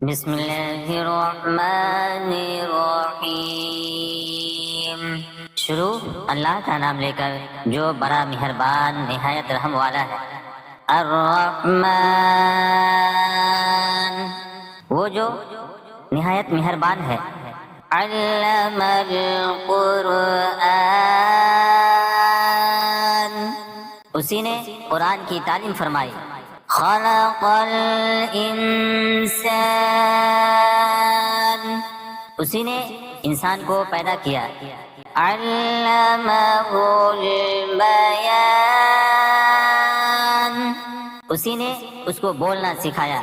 بسم اللہ الرحمن الرحیم۔ شروع اللہ کا نام لے کر جو بڑا مہربان نہایت رحم والا ہے۔ الرحمن، وہ جو نہایت مہربان ہے۔ علم القرآن، اسی نے قرآن کی تعلیم فرمائی۔ خلق الانسان، اسی نے انسان کو پیدا کیا۔ علمہ البیان، اسی نے اس کو بولنا سکھایا۔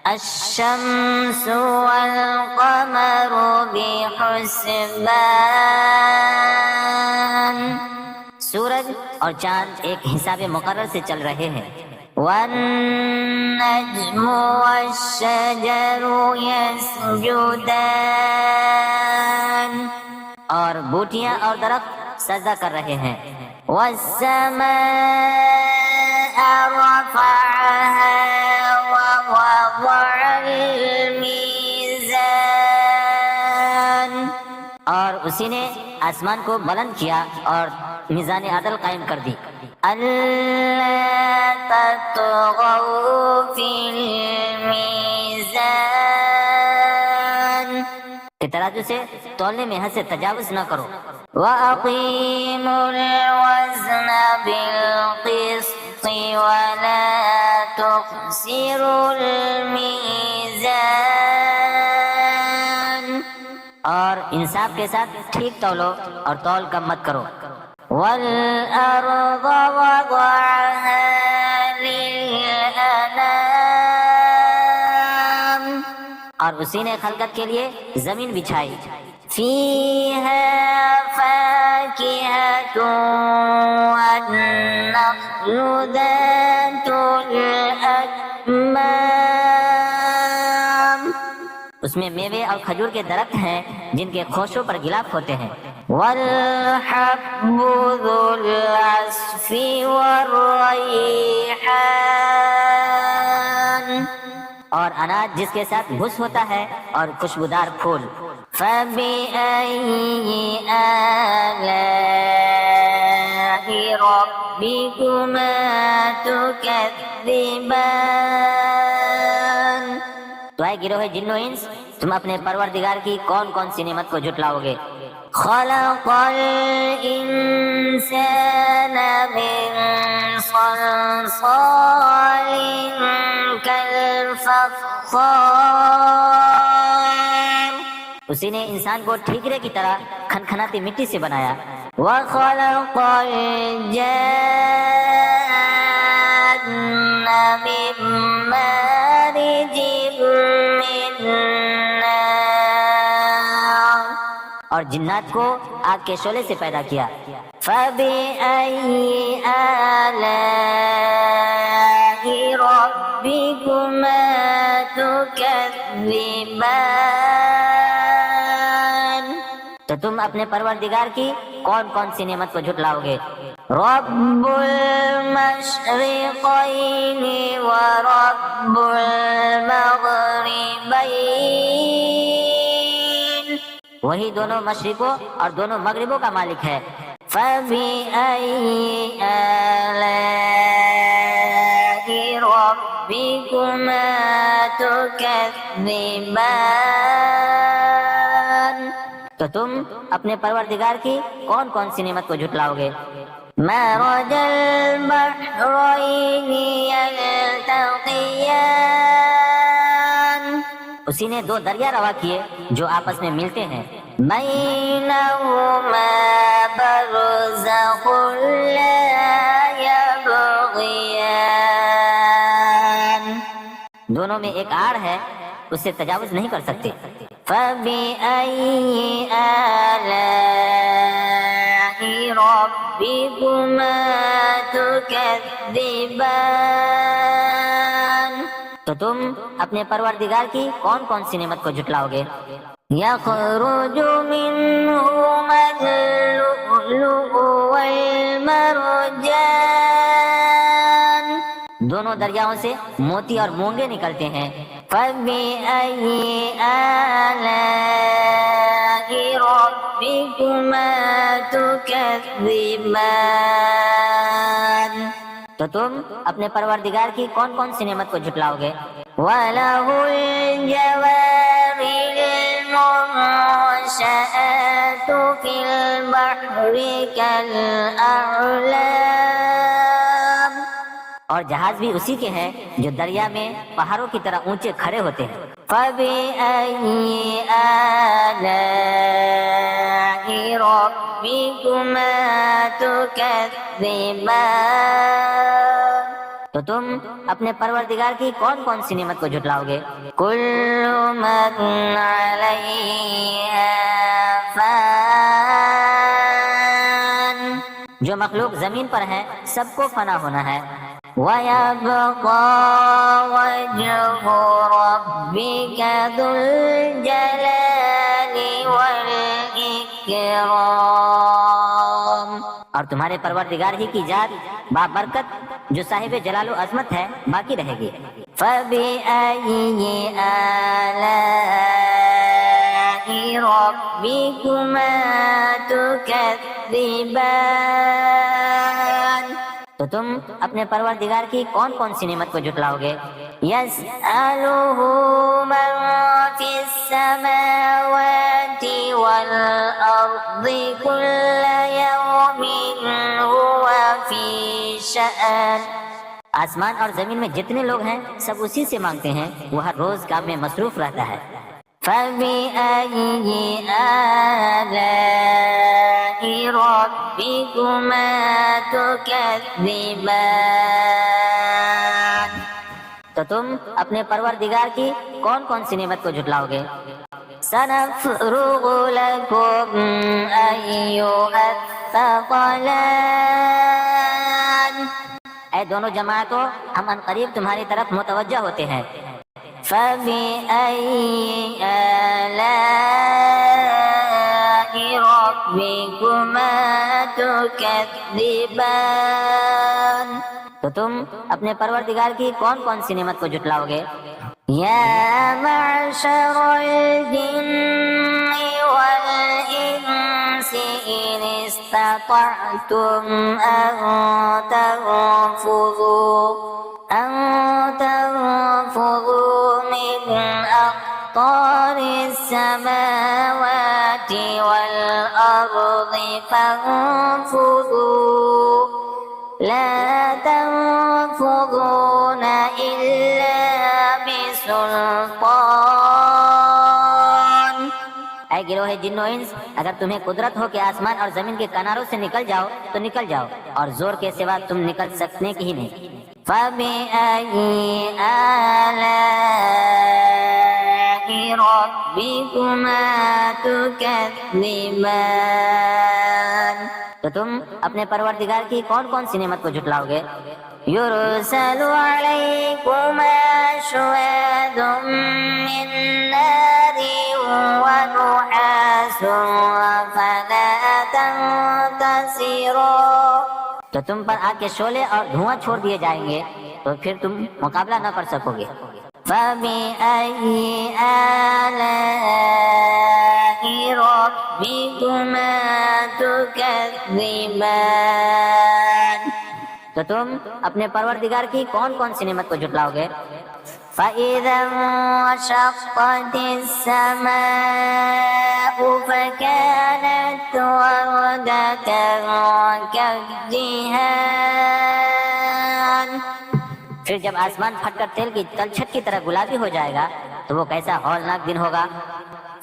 الشمس والقمر بحسبان، سورج اور چاند ایک حساب مقرر سے چل رہے ہیں۔ والنجم والشجر يسجدان، اور بوٹیاں اور درخت سجدہ کر رہے ہیں۔ والسماء رفعها ووضع الميزان، اور اسی نے آسمان کو بلند کیا اور میزان عدل قائم کر دی۔ اللہ تطغوا فی المیزان، کہ ترازو سے تولنے میں حد سے تجاوز نہ کرو۔ وَأَقِيمُوا الْوَزْنَ بِالْقِسْطِ وَلَا تُخْسِرُوا الْمِيزَانَ، اور انصاف کے ساتھ ٹھیک تولو اور تول کم مت کرو۔ وَالْأَرْضَ وَضَعَهَا لِلْأَنَامِ، اور اسی نے خلقت کے لیے زمین بچھائی۔ فِيهَا فَاكِهَةٌ وَالنَّخْلُ ذَاتُ الْأَكْمَامِ، اس میں میوے اور کھجور کے درخت ہیں جن کے خوشوں پر غلاف ہوتے ہیں۔ وَالْحَبُّ ذُو الْعَصْفِ وَالرَّيْحَانِ، اور اناج جس کے ساتھ گھس ہوتا ہے اور خوشبودار پھول۔ فَبِأَيِّ آلَاءِ رَبِّكُمَا تُكَذِّبَانِ، تو اے گروہ جن و انس، تم اپنے پروردگار کی کون کون سی نعمت کو جھٹلاؤ گے۔ خلق الانسان من صلصال كالفخار، اسی نے انسان کو ٹھیکرے کی طرح کھنکھناتی مٹی سے بنایا۔ وَخَلَقَ الْجَانَّ مِن مَّارِجٍ مِّن نَّارٍ، اور جنات کو آگ کے شعلے سے پیدا کیا۔ فَبِأَيِّ آلَاءِ رَبِّكُمَا تُكَذِّبَانِ، تو تم اپنے پروردگار کی کون کون سی نعمت کو جھٹلاؤ گے۔ رب المشرقین ورب المغربین، وہی دونوں مشرقوں اور دونوں مغربوں کا مالک ہے۔ فَبِأَيِّ آلَاءِ رَبِّكُمَا تُكَذِّبَانِ، تو تم اپنے پروردگار کی کون کون سی نعمت کو جھٹلاؤ گے۔ مَرَجَ الْبَحْرَيْنِ يَلْتَقِيَانِ، اسی نے دو دریا روا کیے جو آپس میں ملتے ہیں۔ بَيْنَهُمَا بَرْزَخٌ لَا يَبْغِيَانِ، دونوں میں ایک آڑ ہے، اس سے تجاوز نہیں کر سکتے۔ فَبِأَيِّ آلَاءِ رَبِّكُمَا تُكَذِّبَانِ، تو تم اپنے پروردگار کی کون کون سی نعمت کو جھٹلاؤ گے۔ يَخْرُجُ مِنْهُمَا اللُّؤْلُؤُ وَالْمَرْجَانُ، دونوں دریاؤں سے موتی اور مونگے نکلتے ہیں۔ فَبِأَيِّ آلَاءِ رَبِّكُمَا تُكَذِّبَانِ؟ تو تم اپنے پروردگار کی کون کون سی نعمت کو جھٹلاؤ گے؟ وَلَهُ الْجَوَارِ الْمُنشَآتُ فِي الْبَحْرِ كَالْأَعْلَامِ، اور جہاز بھی اسی کے ہیں جو دریا میں پہاڑوں کی طرح اونچے کھڑے ہوتے ہیں۔ فَبِأَيِّ آلَاءِ رَبِّكُمَا تُكَذِّبَانِ؟ تو تم اپنے پروردگار کی کون کون سی نعمت کو جھٹلاؤ گے؟ كُلُّ مَنْ عَلَيْهَا فَانٍ، جو مخلوق زمین پر ہے سب کو فنا ہونا ہے۔ وَيَبْقَى وَجْهُ رَبِّكَ ذُو الْجَلَالِ وَالْإِكْرَامِ، اور تمہارے پروردگار ہی کی ذات بابرکت جو صاحب جلال و عظمت ہے باقی رہے گی۔ فَبِأَيِّ آلَاءِ رَبِّكُمَا تُكَذِّبَانِ؟ تو تم اپنے پروردگار کی کون کون سی نعمت کو جھٹلاؤ گے؟ يَسْأَلُهُ مَن فِي السَّمَاوَاتِ وَالْأَرْضِ كُلَّ يَوْمٍ هُوَ فِي شَأْنٍ، آسمان اور زمین میں جتنے لوگ ہیں سب اسی سے مانگتے ہیں، وہ ہر روز کام میں مصروف رہتا ہے۔ فَبِأَيِّ آلَاءِ رَبِّكُمَا تُكَذِّبَانِ؟ تو تم اپنے پروردگار کی کون کون سی نعمت کو جھٹلاؤ گے؟ سَنَفْرُغُ لَكُمْ أَيُّهَ الثَّقَلَانِ، اے دونوں جماعتوں ہم ان قریب تمہاری طرف متوجہ ہوتے ہیں۔ فَبِأَيِّ آلَاءِ رَبِّكُمَا تُكَذِّبَانِ؟ تو تم اپنے پروردگار کی کون کون سی نعمت کو جھٹلاؤ گے؟ يَا مَعْشَرَ الْجِنِّ وَالْإِنسِ إِنِ اسْتَطَعْتُمْ أَن تَنفُذُوا مِنْ أَقْطَارِ السَّمَاوَاتِ وَالْأَرْضِ فَانفُذُوا لَا تَنفُذُونَ إِلَّا بِسُلْطَانٍ۔ اے گروہ جن و انس، اگر تمہیں قدرت ہو کہ آسمان اور زمین کے کناروں سے نکل جاؤ تو نکل جاؤ، اور زور کے سوا تم نکل سکنے کی ہی نہیں۔ فَبِأَيِّ آلَاءِ رَبِّكُمَا تُكَذِّبَانِ؟ تو تم اپنے پروردگار کی کون کون سی نعمت کو جھٹلاؤ گے؟ يُرْسَلُ عَلَيْكُمَا شُوَاظٌ مِّن نَّارٍ وَنُحَاسٌ فَلَا تَنتَصِرَانِ، تو تم پر آگ کے شعلے اور دھواں چھوڑ دیے جائیں گے تو پھر تم مقابلہ نہ کر سکو گے۔ فَبِأَيِّ آلَاءِ رَبِّكُمَا تُكَذِّبَانِ؟ تو تم اپنے پروردگار کی کون کون سی نعمت کو جھٹلاؤ گے؟ فَإِذَا انشَقَّتِ السَّمَاءُ فَكَانَتْ وَرْدَةً كَالدِّهَانِ، پھر جب آسمان پھٹ کر تیل کی تلچھٹ کی طرح گلابی ہو جائے گا تو وہ کیسا ہولناک دن ہوگا۔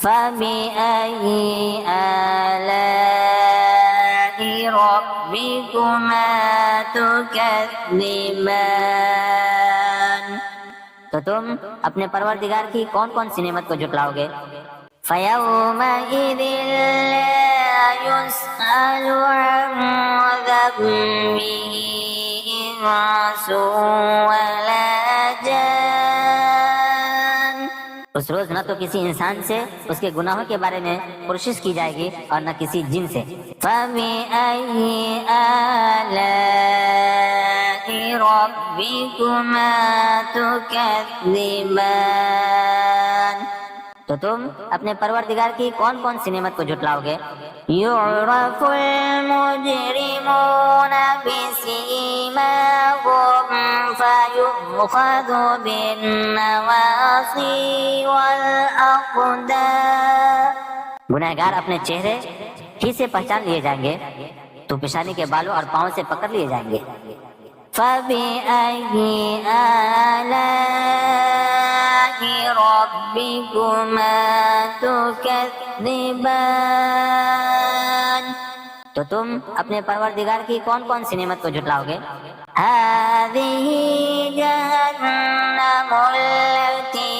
فَبِأَيِّ آلَاءِ رَبِّكُمَا تُكَذِّبَانِ؟ تو تم اپنے پروردگار کی کون کون سی نعمت کو جھٹلاؤ گے؟ فَيَوْمَئِذٍ لَا يُسْأَلُ عَنْ ذَنبِهِ إِنسٌ وَلَا جَانٌ، اس روز نہ تو کسی انسان سے اس کے گناہوں کے بارے میں پرسش کی جائے گی اور نہ کسی جن سے۔ فَبِأَيِّ آلَاءِ ربكما تكذبان تو تم اپنے پروردگار کی کون کون سی نعمت کو جھٹلاؤ گے؟ يعرف المجرمون بسيماهم فيؤخذ بالنواصي والأقدام گنہگار اپنے چہرے ہی سے پہچان لیے جائیں گے تو پیشانی کے بالوں اور پاؤں سے پکڑ لیے جائیں گے۔ فَبِأَيِّ آلَاءِ رَبِّكُمَا تُكَذِّبَانِ تو تم اپنے پروردگار کی کون کون سی نعمت کو جھٹلاؤ گے؟ هَذِهِ جَهَنَّمُ الَّتِي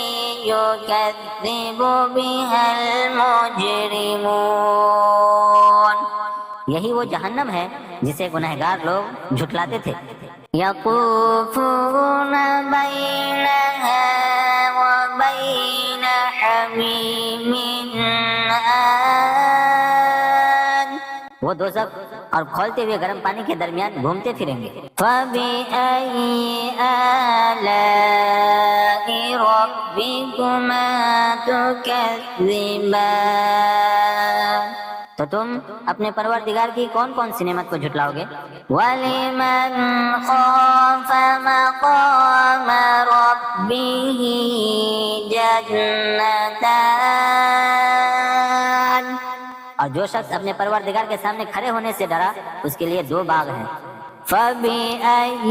يُكَذِّبُ بِهَا الْمُجْرِمُونَ یہی وہ جہنم ہے جسے گنہگار لوگ جھٹلاتے تھے۔ يَطُوفُونَ بَيْنَهَا وَبَيْنَ حَمِيمٍ آنٍ وہ دوزخ اور کھولتے ہوئے گرم پانی کے درمیان گھومتے پھریں گے۔ فَبِأَيِّ آلَاءِ رَبِّكُمَا تُكَذِّبَانِ تو تم اپنے پروردگار کی کون کون سی نعمت کو جھٹلاؤ گے؟ وَلِمَنْ خَافَ مَقَامَ رَبِّهِ جَنَّتَانِ اور جو شخص اپنے پروردگار کے سامنے کھڑے ہونے سے ڈرا اس کے لیے دو باغ ہیں۔ فَبِأَيِّ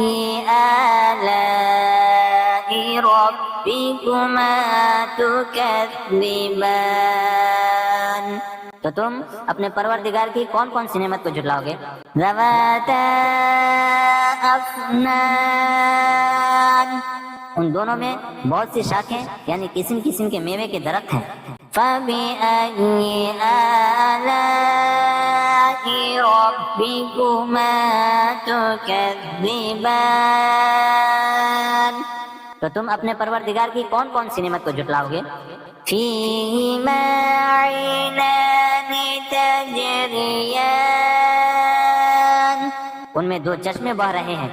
آلَاءِ رَبِّكُمَا تُكَذِّبَانِ تو تم اپنے پروردگار کی کون کون سی نعمت کو جھٹلاؤ گے؟ ذَوَاتَا أَفْنَانٍ ان دونوں میں بہت سی شاخیں یعنی قسم قسم کے میوے کے درخت ہیں۔ فَبِأَيِّ آلَاءِ رَبِّكُمَا تُكَذِّبَانِ تو تم اپنے پروردگار کی کون کون سی نعمت کو جھٹلاؤ گے؟ فِيهِمَا عَيْنَانِ تَجْرِيَانِ ان میں دو چشمے بہہ رہے ہیں۔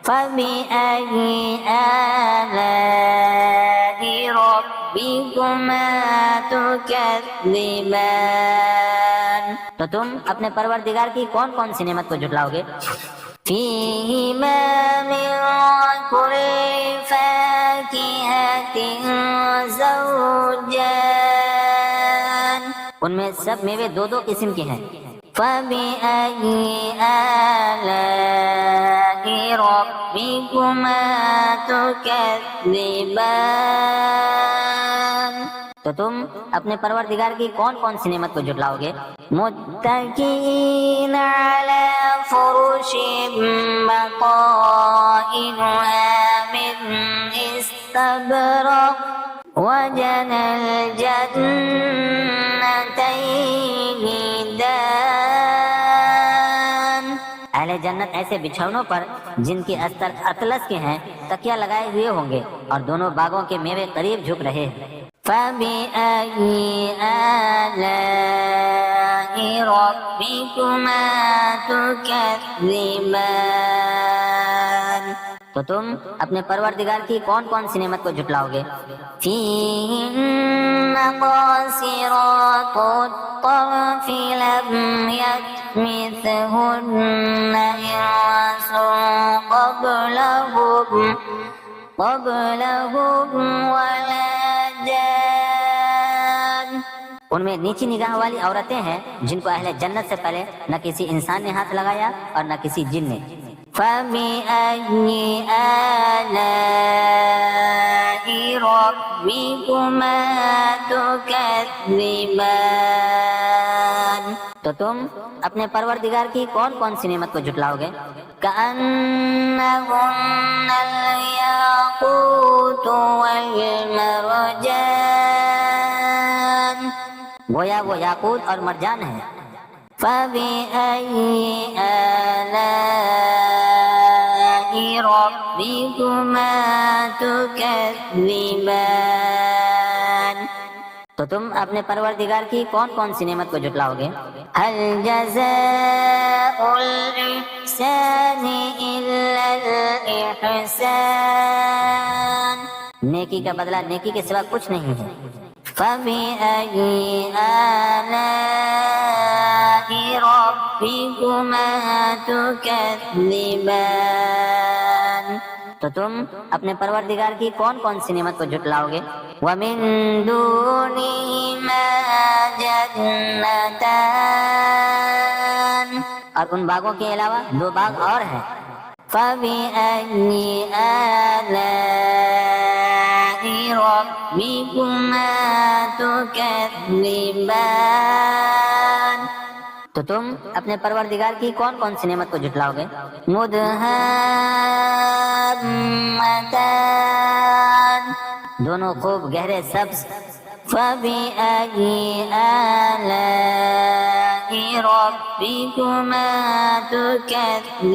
فَبِأَيِّ آلَاءِ رَبِّكُمَا تُكَذِّبَانِ تو تم اپنے پروردگار کی کون کون سی نعمت کو جھٹلاؤ گے؟ فِيهِمَا مِن كُلِّ فَاكِهَةٍ زَوْجَانِ ان میں سب میوے دو دو قسم کے ہیں۔ فَبِأَيِّ آلَاءِ رَبِّكُمَا تُكَذِّبَانِ تو تم اپنے پروردگار کی کون کون سی نعمت کو جھٹلاؤ گے؟ مُتَّكِئِينَ عَلَى فُرُشٍ بَطَائِنُهَا مِنْ إِسْتَبْرَقٍ وَجَنَى الْجَنَّتَيْنِ دَانٍ اہل جنت ایسے بچھونوں پر جن کے استر اطلس کے ہیں تکیہ لگائے ہوئے ہوں گے اور دونوں باغوں کے میوے قریب جھک رہے ہیں۔ فَبِأَيِّ آلَاءِ رَبِّكُمَا تُكَذِّبَانِ تو تم اپنے پروردگار کی کون کون سی نعمت کو جھٹلاؤ گے؟ فِيهِنَّ قَاصِرَاتُ الطَّرْفِ لَمْ يَطْمِثْهُنَّ إِنسٌ قَبْلَهُمْ وَلَا جَانٌ ان میں نیچی نگاہ والی عورتیں ہیں جن کو اہل جنت سے پہلے نہ کسی انسان نے ہاتھ لگایا اور نہ کسی جن نے۔ فَبِأَيِّ آلَاءِ رَبِّكُمَا تُكَذِّبَانِ تو تم اپنے پروردگار کی کون کون سی نعمت کو جھٹلاؤ گے؟ كَأَنَّهُنَّ الْيَاقُوتُ وَالْمَرْجَانُ گویا وہ یاقوت اور مرجان ہے۔ فَبِأَيِّ آلَاءِ رَبِّكُمَا تُكَذِّبَانِ تو تم اپنے پروردگار کی کون کون سی نعمت کو جھٹلاؤ گے؟ هل جزاء الإحسان إلا الإحسان، نیکی کا بدلہ نیکی کے سوا کچھ نہیں ہے۔ فَبِأَيِّ آلَاءِ رَبِّكُمَا تُكَذِّبَانِ، تو تم اپنے پروردگار کی کون کون سی نعمت کو جھٹلاؤ گے؟ وَمِن دُونِهِمَا جَنَّتَانِ، اور ان باغوں کے علاوہ دو باغ اور ہیں۔ فَبِأَيِّ آلَاءِ رَبِّكُمَا تُكَذِّبَانِ، تو تم اپنے پروردگار کی کون کون سی نعمت کو جھٹلاؤ گے؟ مُدْهَامَّتَانِ، دونوں خوب گہرے سبز۔ فَبِأَيِّ آلَاءِ رَبِّكُمَا تُكَذِّبَانِ،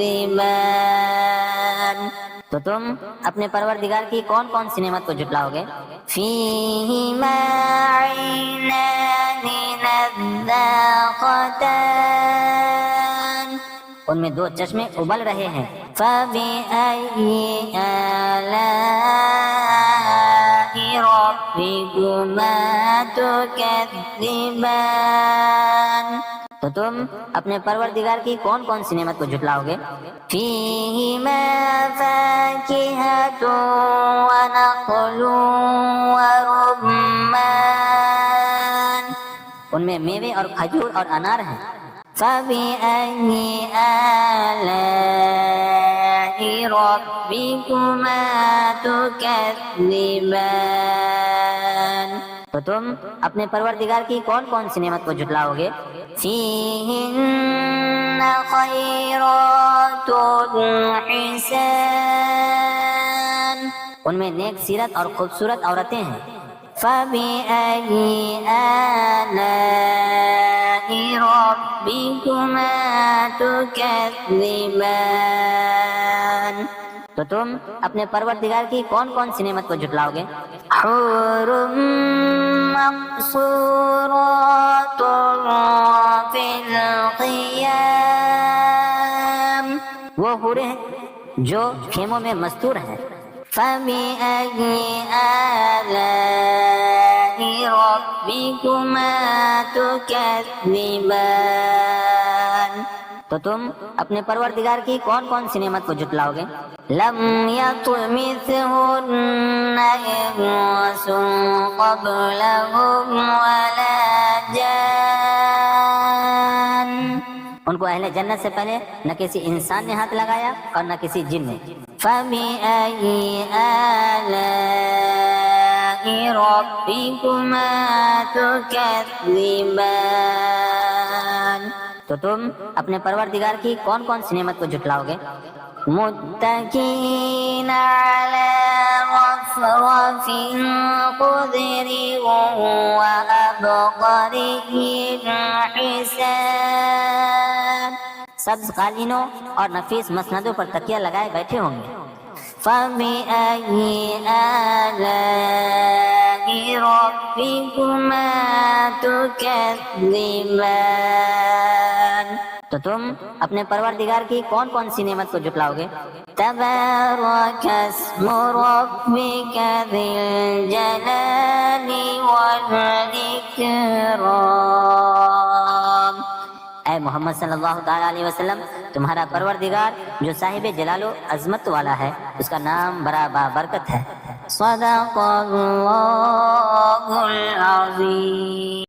تو تم اپنے پروردگار کی کون کون سی نعمت کو جھٹلاؤ گے؟ فِيهِمَا عَيْنَانِ نَضَّاخَتَانِ، ان میں دو چشمے ابل رہے ہیں۔ فَبِأَيِّ آلَاءِ رَبِّكُمَا تُكَذِّبَانِ، تو تم اپنے پروردگار کی کون کون سی نعمت کو جھٹلاؤ گے؟ فِيهِمَا فَاكِهَةٌ وَنَخْلٌ وَرُمَّانٌ، ان میں میوے اور کھجور اور انار ہیں۔ فَبِأَيِّ آلَاءِ رَبِّكُمَا تُكَذِّبَانِ، تو تم اپنے پروردگار کی کون کون سی نعمت کو جھٹلاؤ گے؟ فِيهِنَّ خَيْرَاتٌ حِسَانٌ، ان میں نیک سیرت اور خوبصورت عورتیں ہیں۔ فَبِأَيِّ آلَاءِ رَبِّكُمَا تُكَذِّبَانِ، تو تم اپنے پروردگار کی کون کون سی نعمت کو جھٹلاؤ گے؟ حور مقصورات فی الخیام، وہ حوریں ہیں جو خیموں میں مستور ہیں۔ فَبِأَيِّ آلَاءِ رَبِّكُمَا تُكَذِّبَانِ، تو تم اپنے پروردگار کی کون کون سی نعمت کو جھٹلاؤ گے؟ لَمْ يَطْمِثْهُنَّ إِنسٌ قَبْلَهُمْ وَلَا جَانٌّ، ان کو اہل جنت سے پہلے نہ کسی انسان نے ہاتھ لگایا اور نہ کسی جن نے۔ فَبِأَيِّ آلَاءِ رَبِّكُمَا تُكَذِّبَانِ، تو تم اپنے پروردگار کی کون کون سی نعمت کو جھٹلاؤ گے؟ مُتَّكِئِينَ عَلَى رَفْرَفٍ خُضْرٍ وَأَبْقَرِيٍّ حِسَانٍ، سبز قالینوں اور نفیس مسندوں پر تکیہ لگائے بیٹھے ہوں گے۔ فَبِأَيِّ آلَاءِ رَبِّكُمَا تُكَذِّبَانِ، تو تم اپنے پروردگار کی کون کون سی نعمت کو جھٹلاؤ گے؟ تَبَارَكَ اسْمُ رَبِّكَ ذِي الْجَلَالِ وَالْإِكْرَامِ، اے محمد صلی اللہ تعالیٰ علیہ وسلم، تمہارا پروردگار جو صاحب جلال و عظمت والا ہے، اس کا نام بڑا بابرکت ہے۔ صدق اللہ العظیم۔